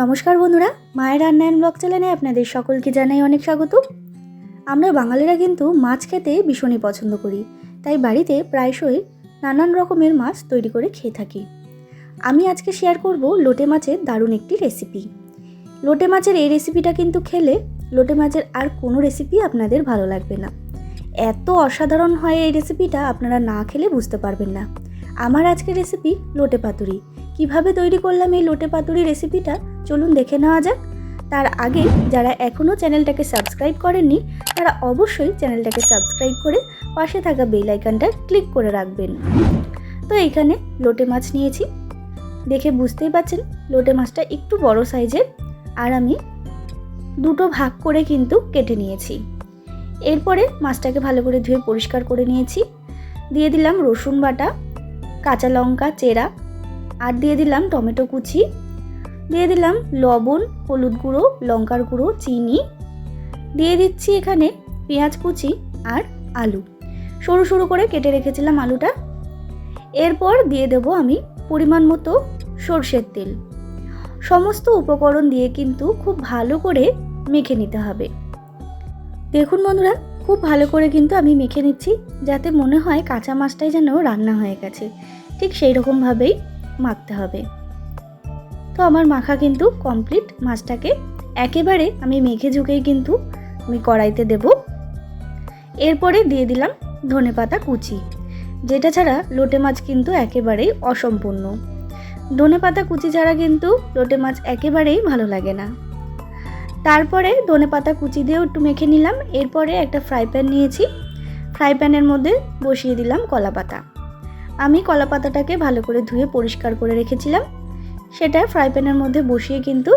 নমস্কার বন্ধুরা, মায়ের রান্নায়ন ব্লগ চ্যানেলে আপনাদের সকলকে জানাই অনেক স্বাগত। আমরা বাঙালিরা কিন্তু মাছ খেতে ভীষণই পছন্দ করি, তাই বাড়িতে প্রায়শই নানান রকমের মাছ তৈরি করে খেয়ে থাকি। আমি আজকে শেয়ার করব লোটে মাছের দারুণ একটি রেসিপি। লোটে মাছের এই রেসিপিটা কিন্তু খেলে লোটে মাছের আর কোনো রেসিপি আপনাদের ভালো লাগবে না। এত অসাধারণ হয় এই রেসিপিটা, আপনারা না খেলে বুঝতে পারবেন না। আমার আজকের রেসিপি লোটে পাতুরি। কিভাবে তৈরি করলাম এই লোটে পাতুরি রেসিপিটা চলুন দেখে নেওয়া যাক। তার আগে যারা এখনও চ্যানেলটাকে সাবস্ক্রাইব করেননি তারা অবশ্যই চ্যানেলটাকে সাবস্ক্রাইব করে পাশে থাকা বেল আইকনটা ক্লিক করে রাখবেন। তো এইখানে লোটে মাছ নিয়েছি, দেখে বুঝতেই পাচ্ছেন লোটে মাছটা একটু বড় সাইজের, আর আমি দুটো ভাগ করে কিন্তু কেটে নিয়েছি। এরপরে মাছটাকে ভালো করে ধুয়ে পরিষ্কার করে নিয়েছি। দিয়ে দিলাম রসুন বাটা, কাঁচা লঙ্কা চেরা, আর দিয়ে দিলাম টমেটো কুচি, দিয়ে দিলাম লবণ, হলুদ গুঁড়ো, লঙ্কার গুঁড়ো, চিনি, দিয়ে দিচ্ছি এখানে পেঁয়াজ কুচি আর আলু সরু সরু করে কেটে রেখেছিলাম আলুটা। এরপর দিয়ে দেব আমি পরিমাণ মতো সরষের তেল। সমস্ত উপকরণ দিয়ে কিন্তু খুব ভালো করে মেখে নিতে হবে। দেখুন বন্ধুরা, খুব ভালো করে কিন্তু আমি মেখে নিচ্ছি, যাতে মনে হয় কাঁচা মাছটাই যেন রান্না হয়ে গেছে, ঠিক সেই রকমভাবেই মাখতে হবে। তো আমার মাখা কিন্তু কমপ্লিট। মাছটাকে একেবারে আমি মেখে ঝুঁকেই কিন্তু আমি কড়াইতে দেব। এরপরে দিয়ে দিলাম ধনেপাতা কুচি, যেটা ছাড়া লোটে মাছ কিন্তু একেবারেই অসম্পূর্ণ। ধনেপাতা কুচি ছাড়া কিন্তু লোটে মাছ একেবারেই ভালো লাগে না। তারপরে ধনেপাতা কুচি দিয়েও একটু মেখে নিলাম। এরপরে একটা ফ্রাই প্যান নিয়েছি, ফ্রাই প্যানের মধ্যে বসিয়ে দিলাম কলা পাতা। আমি কলা পাতাটাকে ভালো করে ধুয়ে পরিষ্কার করে রেখেছিলাম, সেটা ফ্রাই প্যানের মধ্যে বসিয়ে কিন্তু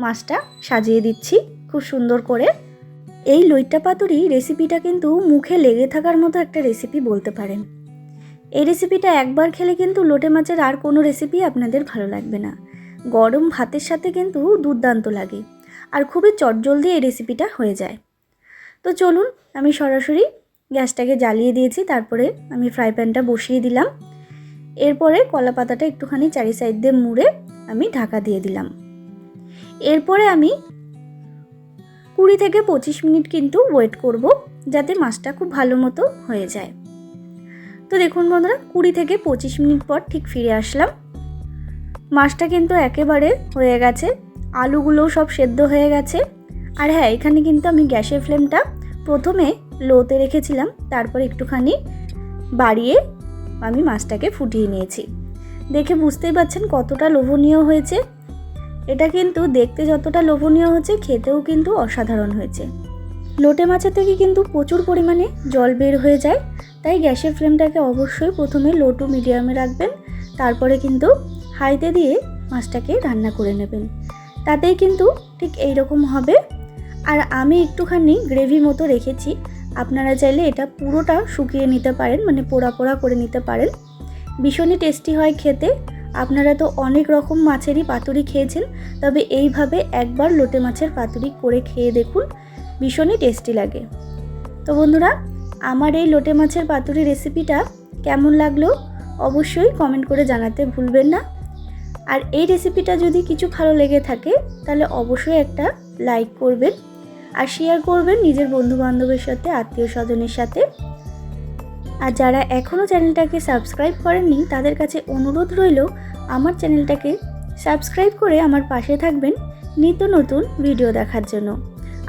মাছটা সাজিয়ে দিচ্ছি খুব সুন্দর করে। এই লইট্টা পাতুরি রেসিপিটা কিন্তু মুখে লেগে থাকার মতো একটা রেসিপি বলতে পারেন। এই রেসিপিটা একবার খেলে কিন্তু লোটে মাছের আর কোনো রেসিপি আপনাদের ভালো লাগবে না। গরম ভাতের সাথে কিন্তু দুর্দান্ত লাগে, আর খুবই চটজলদি এই রেসিপিটা হয়ে যায়। তো চলুন, আমি সরাসরি গ্যাসটাকে জ্বালিয়ে দিয়েছি, তারপরে আমি ফ্রাই প্যানটা বসিয়ে দিলাম। এরপরে কলা পাতাটা একটুখানি চারি সাইড দিয়ে মুড়ে আমি ঢাকা দিয়ে দিলাম। এরপরে আমি 20 থেকে 25 মিনিট কিন্তু ওয়েট করব, যাতে মাছটা খুব ভালো মতো হয়ে যায়। তো দেখুন বন্ধুরা, 20 থেকে 25 মিনিট পর ঠিক ফিরে আসলাম। মাছটা কিন্তু একেবারে হয়ে গেছে, আলুগুলোও সব সেদ্ধ হয়ে গেছে। আর হ্যাঁ, এখানে কিন্তু আমি গ্যাসের ফ্লেমটা প্রথমে লোতে রেখেছিলাম, তারপর একটুখানি বাড়িয়ে আমি মাছটাকে ফুটিয়ে নিয়েছি। দেখে বুঝতেই পারছেন কতটা লোভনীয় হয়েছে। এটা কিন্তু দেখতে যতটা লোভনীয় হয়েছে, খেতেও কিন্তু অসাধারণ হয়েছে। লোটে মাছের থেকে কিন্তু প্রচুর পরিমাণে জল বের হয়ে যায়, তাই গ্যাসের ফ্লেমটাকে অবশ্যই প্রথমে লো টু মিডিয়ামে রাখবেন, তারপরে কিন্তু হাইতে দিয়ে মাছটাকে রান্না করে নেবেন। তাতেই কিন্তু ঠিক এই রকম হবে। আর আমি একটুখানি গ্রেভি মতো রেখেছি, আপনারা চাইলে এটা পুরোটা শুকিয়ে নিতে পারেন, মানে পোড়া পোড়া করে নিতে পারেন। ভীষণই টেস্টি হয় খেতে। আপনারা তো অনেক রকম মাছেরই পাতুরি খেয়েছেন, তবে এইভাবে একবার লোটে মাছের পাতুরি করে খেয়ে দেখুন, ভীষণই টেস্টি লাগে। তো বন্ধুরা, আমার এই লোটে মাছের পাতুরি রেসিপিটা কেমন লাগলো অবশ্যই কমেন্ট করে জানাতে ভুলবেন না। আর এই রেসিপিটা যদি কিছু ভালো লেগে থাকে তাহলে অবশ্যই একটা লাইক করবেন, আর শেয়ার করবেন নিজের বন্ধুবান্ধবের সাথে, আত্মীয় স্বজনের সাথে। আর যারা এখনও চ্যানেলটাকে সাবস্ক্রাইব করেননি তাদের কাছে অনুরোধ রইল আমার চ্যানেলটাকে সাবস্ক্রাইব করে আমার পাশে থাকবেন নিত্য নতুন ভিডিও দেখার জন্য।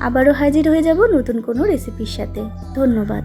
আবারও হাজির হয়ে যাব নতুন কোনো রেসিপির সাথে। ধন্যবাদ।